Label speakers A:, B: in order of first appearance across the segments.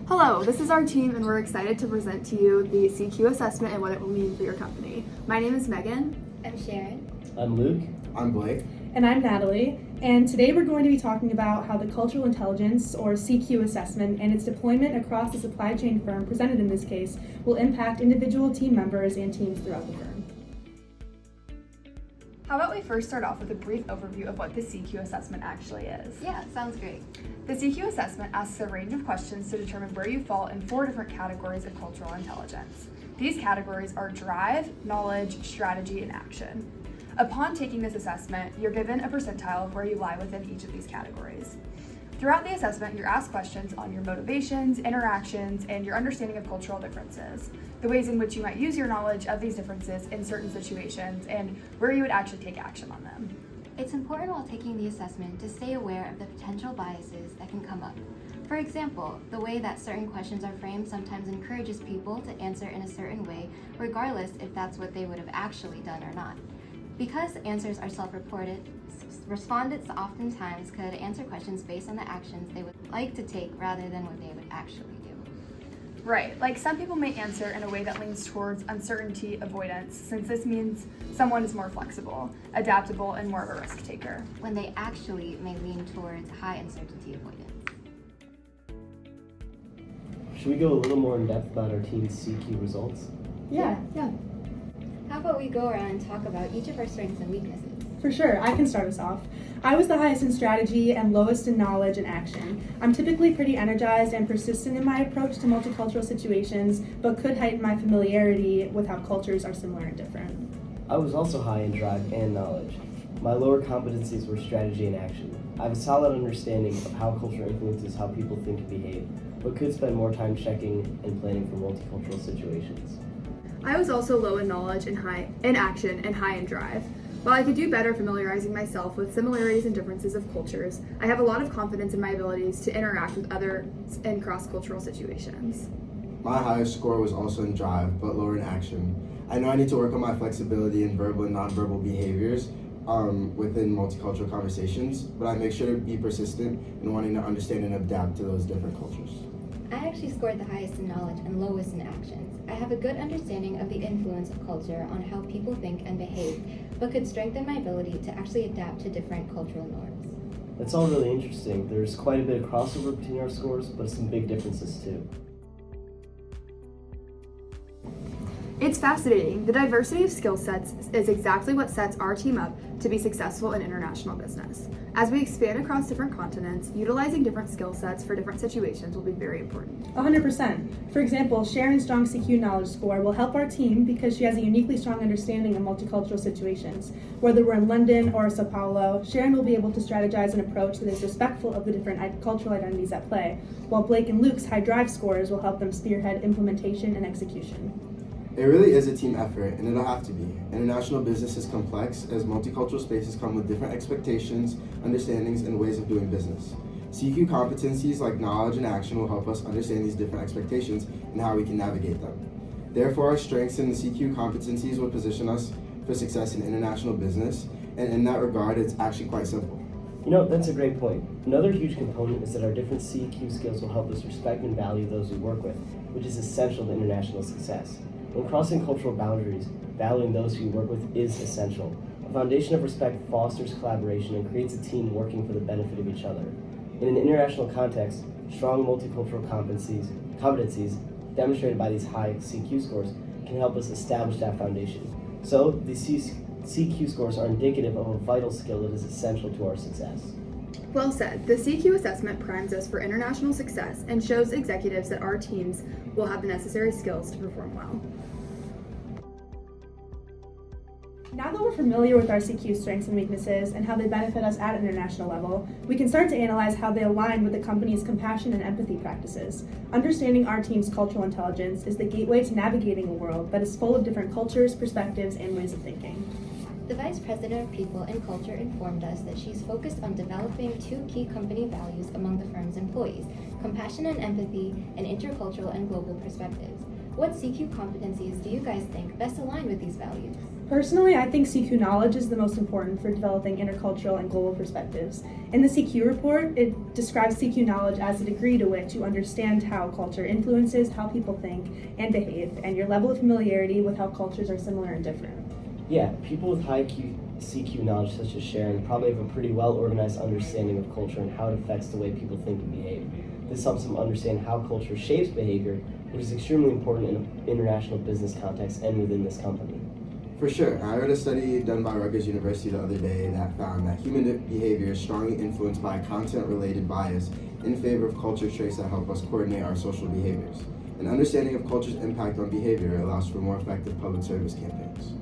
A: Hello, this is our team and we're excited to present to you the CQ assessment and what it will mean for your company. My name is Megan.
B: I'm Sharon.
C: I'm Luke.
D: I'm Blake.
E: And I'm Natalie. And today we're going to be talking about how the cultural intelligence, or CQ assessment, and its deployment across the supply chain firm presented in this case will impact individual team members and teams throughout the firm.
A: How about we first start off with a brief overview of what the CQ assessment actually is?
B: Yeah, sounds great.
A: The CQ assessment asks a range of questions to determine where you fall in 4 different categories of cultural intelligence. These categories are drive, knowledge, strategy, and action. Upon taking this assessment, you're given a percentile of where you lie within each of these categories. Throughout the assessment, you're asked questions on your motivations, interactions, and your understanding of cultural differences, the ways in which you might use your knowledge of these differences in certain situations, and where you would actually take action on them.
B: It's important while taking the assessment to stay aware of the potential biases that can come up. For example, the way that certain questions are framed sometimes encourages people to answer in a certain way, regardless if that's what they would have actually done or not. Because answers are self-reported, respondents oftentimes could answer questions based on the actions they would like to take rather than what they would actually do.
A: Right, like some people may answer in a way that leans towards uncertainty avoidance, since this means someone is more flexible, adaptable, and more of a risk taker.
B: When they actually may lean towards high uncertainty avoidance.
C: Should we go a little more in depth about our team's CQ results?
E: Yeah,
B: How about we go around and talk about each of our strengths and weaknesses?
E: for sure. I can start us off. I was the highest in strategy and lowest in knowledge and action. I'm typically pretty energized and persistent in my approach to multicultural situations, but could heighten my familiarity with how cultures are similar and different.
C: I was also high in drive and knowledge. My lower competencies were strategy and action. I have a solid understanding of how culture influences how people think and behave, but could spend more time checking and planning for multicultural situations.
A: I was also low in knowledge and high in action and high in drive. While I could do better familiarizing myself with similarities and differences of cultures, I have a lot of confidence in my abilities to interact with others in cross-cultural situations.
D: My highest score was also in drive, but lower in action. I know I need to work on my flexibility in verbal and nonverbal behaviors within multicultural conversations, but I make sure to be persistent in wanting to understand and adapt to those different cultures.
B: I actually scored the highest in knowledge and lowest in actions. I have a good understanding of the influence of culture on how people think and behave, but could strengthen my ability to actually adapt to different cultural norms.
C: That's all really interesting. There's quite a bit of crossover between our scores, but some big differences too.
A: It's fascinating. The diversity of skill sets is exactly what sets our team up to be successful in international business. As we expand across different continents, utilizing different skill sets for different situations will be very important.
E: 100%. For example, Sharon's strong CQ knowledge score will help our team because she has a uniquely strong understanding of multicultural situations. Whether we're in London or Sao Paulo, Sharon will be able to strategize an approach that is respectful of the different cultural identities at play, while Blake and Luke's high drive scores will help them spearhead implementation and execution.
D: It really is a team effort, and it'll have to be. International business is complex, as multicultural spaces come with different expectations, understandings, and ways of doing business. CQ competencies like knowledge and action will help us understand these different expectations and how we can navigate them. Therefore, our strengths in the CQ competencies will position us for success in international business, and in that regard, it's actually quite simple.
C: You know, that's a great point. Another huge component is that our different CQ skills will help us respect and value those we work with, which is essential to international success. When crossing cultural boundaries, valuing those who you work with is essential. A foundation of respect fosters collaboration and creates a team working for the benefit of each other. In an international context, strong multicultural competencies demonstrated by these high CQ scores can help us establish that foundation. So, these CQ scores are indicative of a vital skill that is essential to our success.
A: Well said. The CQ assessment primes us for international success and shows executives that our teams will have the necessary skills to perform well.
E: Now that we're familiar with our CQ strengths and weaknesses and how they benefit us at an international level, we can start to analyze how they align with the company's compassion and empathy practices. Understanding our team's cultural intelligence is the gateway to navigating a world that is full of different cultures, perspectives, and ways of thinking.
B: The Vice President of People and Culture informed us that she's focused on developing 2 key company values among the firm's employees: compassion and empathy, and intercultural and global perspectives. What CQ competencies do you guys think best align with these values?
E: Personally, I think CQ knowledge is the most important for developing intercultural and global perspectives. In the CQ report, it describes CQ knowledge as the degree to which you understand how culture influences how people think and behave, and your level of familiarity with how cultures are similar and different.
C: Yeah, people with high CQ knowledge, such as Sharon, probably have a pretty well-organized understanding of culture and how it affects the way people think and behave. This helps them understand how culture shapes behavior, which is extremely important in an international business context and within this company.
D: For sure. I read a study done by Rutgers University the other day that found that human behavior is strongly influenced by content-related bias in favor of culture traits that help us coordinate our social behaviors. An understanding of culture's impact on behavior allows for more effective public service campaigns.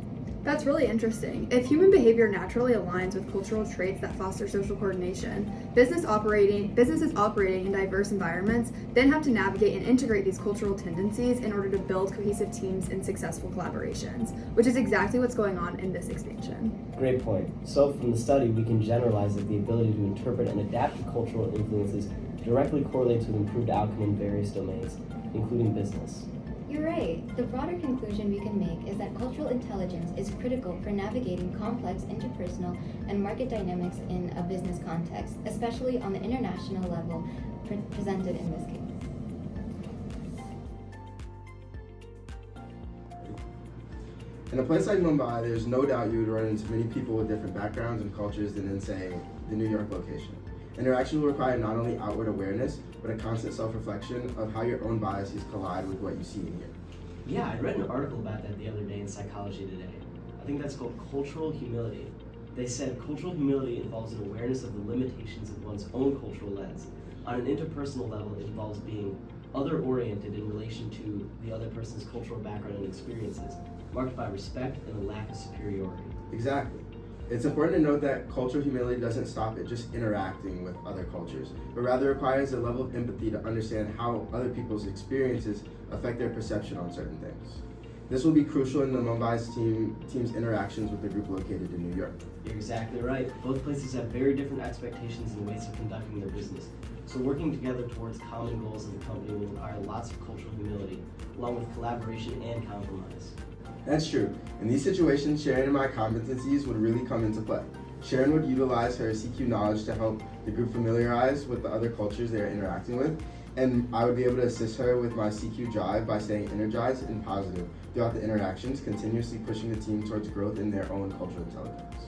A: That's really interesting. If human behavior naturally aligns with cultural traits that foster social coordination, businesses operating in diverse environments then have to navigate and integrate these cultural tendencies in order to build cohesive teams and successful collaborations, which is exactly what's going on in this expansion.
C: Great point. So from the study, we can generalize that the ability to interpret and adapt to cultural influences directly correlates with improved outcome in various domains, including business.
B: You're right. The broader conclusion we can make is that cultural intelligence is critical for navigating complex interpersonal and market dynamics in a business context, especially on the international level presented in this case.
D: In a place like Mumbai, there's no doubt you would run into many people with different backgrounds and cultures than in, say, the New York location. Interaction will require not only outward awareness, but a constant self-reflection of how your own biases collide with what you see and hear.
C: Yeah, I read an article about that the other day in Psychology Today. I think that's called cultural humility. They said cultural humility involves an awareness of the limitations of one's own cultural lens. On an interpersonal level, it involves being other-oriented in relation to the other person's cultural background and experiences, marked by respect and a lack of superiority.
D: Exactly. It's important to note that cultural humility doesn't stop at just interacting with other cultures, but rather requires a level of empathy to understand how other people's experiences affect their perception on certain things. This will be crucial in the Mumbai's team's interactions with the group located in New York.
C: You're exactly right. Both places have very different expectations and ways of conducting their business. So working together towards common goals of the company will require lots of cultural humility, along with collaboration and compromise.
D: That's true. In these situations, Sharon and my competencies would really come into play. Sharon would utilize her CQ knowledge to help the group familiarize with the other cultures they are interacting with, and I would be able to assist her with my CQ drive by staying energized and positive throughout the interactions, continuously pushing the team towards growth in their own cultural intelligence.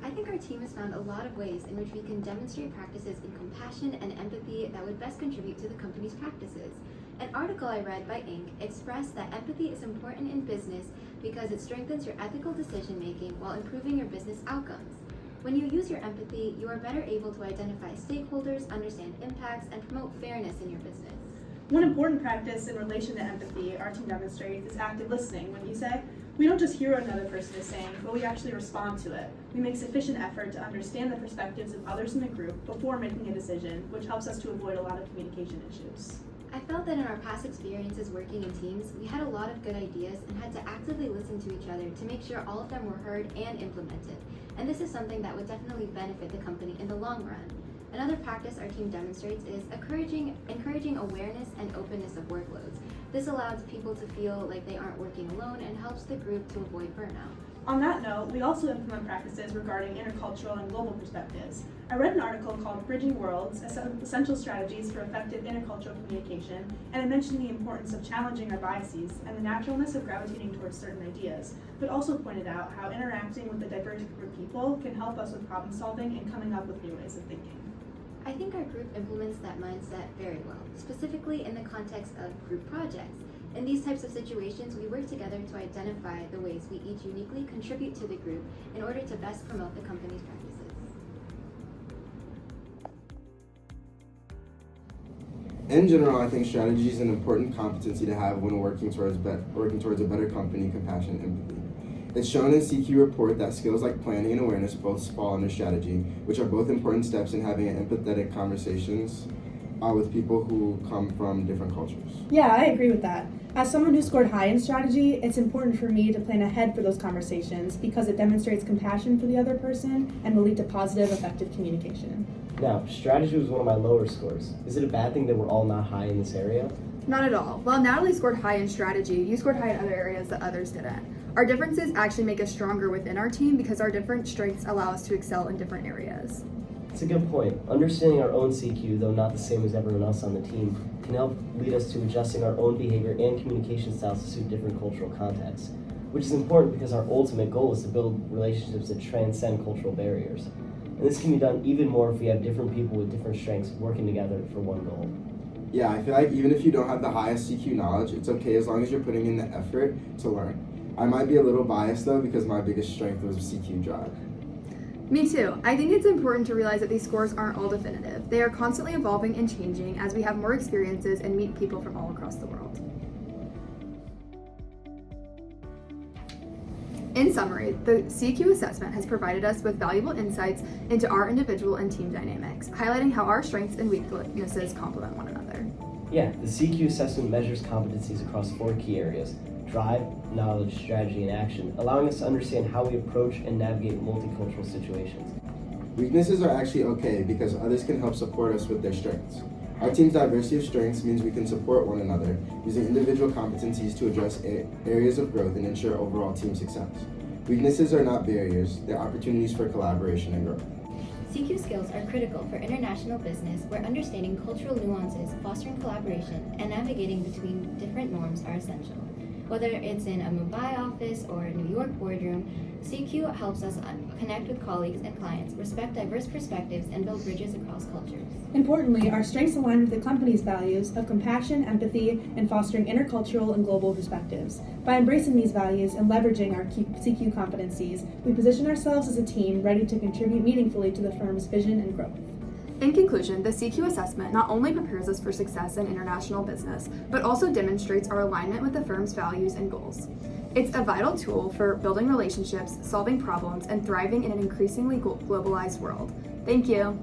B: I think our team has found a lot of ways in which we can demonstrate practices in compassion and empathy that would best contribute to the company's practices. An article I read by Inc. expressed that empathy is important in business because it strengthens your ethical decision making while improving your business outcomes. When you use your empathy, you are better able to identify stakeholders, understand impacts, and promote fairness in your business.
E: One important practice in relation to empathy our team demonstrates is active listening. When you say, we don't just hear what another person is saying, but we actually respond to it. We make sufficient effort to understand the perspectives of others in the group before making a decision, which helps us to avoid a lot of communication issues.
B: I felt that in our past experiences working in teams, we had a lot of good ideas and had to actively listen to each other to make sure all of them were heard and implemented. And this is something that would definitely benefit the company in the long run. Another practice our team demonstrates is encouraging awareness and openness of workloads. This allows people to feel like they aren't working alone and helps the group to avoid burnout.
E: On that note, we also implement practices regarding intercultural and global perspectives. I read an article called Bridging Worlds, Essential Strategies for Effective Intercultural Communication, and it mentioned the importance of challenging our biases and the naturalness of gravitating towards certain ideas, but also pointed out how interacting with a diverse group of people can help us with problem solving and coming up with new ways of thinking.
B: I think our group implements that mindset very well, specifically in the context of group projects. In these types of situations, we work together to identify the ways we each uniquely contribute to the group in order to best promote the company's practices.
D: In general, I think strategy is an important competency to have when working towards a better company, compassion, and empathy. It's shown in CQ report that skills like planning and awareness both fall under strategy, which are both important steps in having empathetic conversations with people who come from different cultures.
E: Yeah, I agree with that. As someone who scored high in strategy, it's important for me to plan ahead for those conversations because it demonstrates compassion for the other person and will lead to positive, effective communication.
C: Now, strategy was one of my lower scores. Is it a bad thing that we're all not high in this area?
A: Not at all. While Natalie scored high in strategy, you scored high in other areas that others didn't. Our differences actually make us stronger within our team because our different strengths allow us to excel in different areas.
C: It's a good point. Understanding our own CQ, though not the same as everyone else on the team, can help lead us to adjusting our own behavior and communication styles to suit different cultural contexts, which is important because our ultimate goal is to build relationships that transcend cultural barriers. And this can be done even more if we have different people with different strengths working together for one goal.
D: Yeah, I feel like even if you don't have the highest CQ knowledge, it's okay as long as you're putting in the effort to learn. I might be a little biased though because my biggest strength was CQ drive.
A: Me too. I think it's important to realize that these scores aren't all definitive. They are constantly evolving and changing as we have more experiences and meet people from all across the world. In summary, the CQ assessment has provided us with valuable insights into our individual and team dynamics, highlighting how our strengths and weaknesses complement one another.
C: Yeah, the CQ assessment measures competencies across 4 key areas: drive, knowledge, strategy, and action, allowing us to understand how we approach and navigate multicultural situations.
D: Weaknesses are actually okay because others can help support us with their strengths. Our team's diversity of strengths means we can support one another using individual competencies to address areas of growth and ensure overall team success. Weaknesses are not barriers, they're opportunities for collaboration and growth.
B: CQ skills are critical for international business where understanding cultural nuances, fostering collaboration, and navigating between different norms are essential. Whether it's in a Mumbai office or a New York boardroom, CQ helps us connect with colleagues and clients, respect diverse perspectives, and build bridges across cultures.
E: Importantly, our strengths align with the company's values of compassion, empathy, and fostering intercultural and global perspectives. By embracing these values and leveraging our CQ competencies, we position ourselves as a team ready to contribute meaningfully to the firm's vision and growth.
A: In conclusion, the CQ assessment not only prepares us for success in international business, but also demonstrates our alignment with the firm's values and goals. It's a vital tool for building relationships, solving problems, and thriving in an increasingly globalized world. Thank you.